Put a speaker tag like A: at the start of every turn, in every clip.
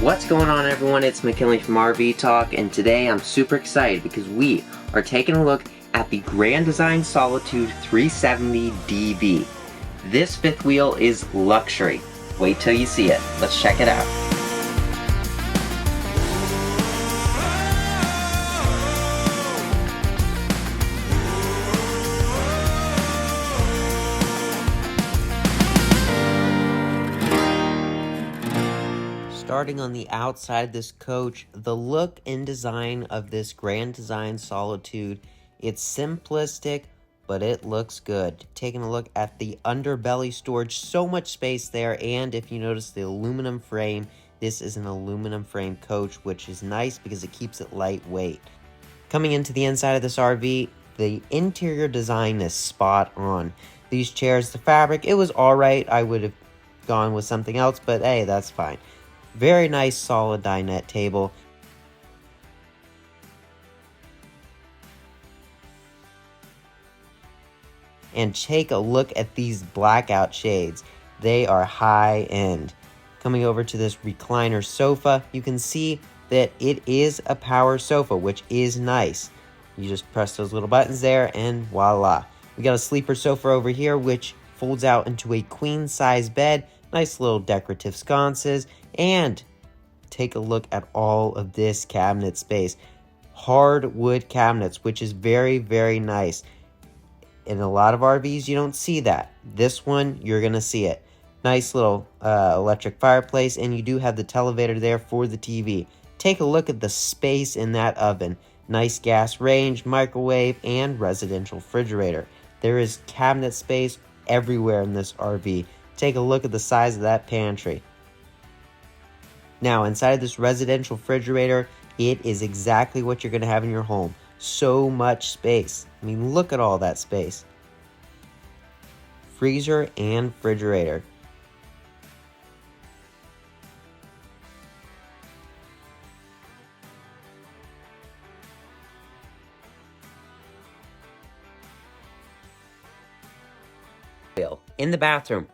A: What's going on, everyone? It's McKinley from RV Talk, and today I'm super excited because we are taking a look at the Grand Design Solitude 370DV. This fifth wheel is luxury. Wait till you see it. Let's check it out. Starting on the outside of this coach, the look and design of this Grand Design Solitude, it's simplistic, but it looks good. Taking a look at the underbelly storage, so much space there, and if you notice the aluminum frame, this is an aluminum frame coach, which is nice because it keeps it lightweight. Coming into the inside of this RV, the interior design is spot on. These chairs, the fabric, it was alright. I would have gone with something else, but hey, that's fine. Very nice solid dinette table. And take a look at these blackout shades. They are high end. Coming over to this recliner sofa, you can see that it is a power sofa, which is nice. You just press those little buttons there and voila. We got a sleeper sofa over here, which folds out into a queen size bed. Nice little decorative sconces. And take a look at all of this cabinet space. Hardwood cabinets, which is very, very nice. In a lot of RVs, you don't see that. This one, you're going to see it. Nice little electric fireplace, and you do have the televator there for the TV. Take a look at the space in that oven. Nice gas range, microwave, and residential refrigerator. There is cabinet space everywhere in this RV. Take a look at the size of that pantry. Now, inside of this residential refrigerator, it is exactly what you're going to have in your home. So much space. I mean, look at all that space. Freezer and refrigerator. In the bathroom,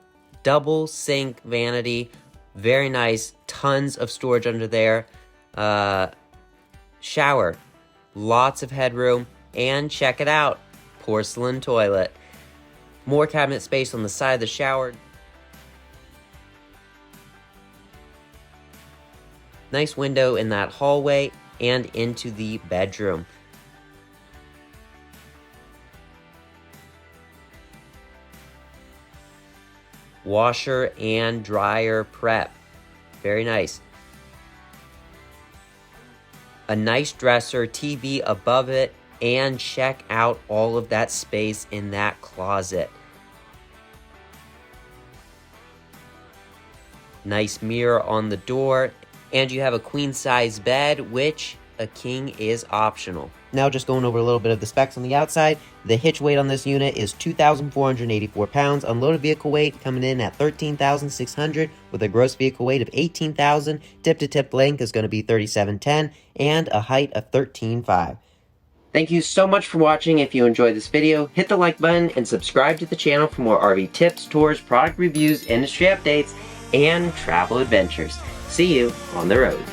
A: double sink vanity. Very nice. Tons of storage under there. Shower. Lots of headroom. And check it out. Porcelain toilet. More cabinet space on the side of the shower. Nice window in that hallway and into the bedroom. Washer and dryer prep. Very nice. A nice dresser, TV above it, and check out all of that space in that closet. Nice mirror on the door, and you have a queen size bed, which a king is optional. Now just going over a little bit of the specs on the outside. The hitch weight on this unit is 2,484 pounds. Unloaded vehicle weight coming in at 13,600 with a gross vehicle weight of 18,000. Tip-to-tip length is going to be 3710 and a height of 13.5. Thank you so much for watching. If you enjoyed this video, hit the like button and subscribe to the channel for more RV tips, tours, product reviews, industry updates, and travel adventures. See you on the road.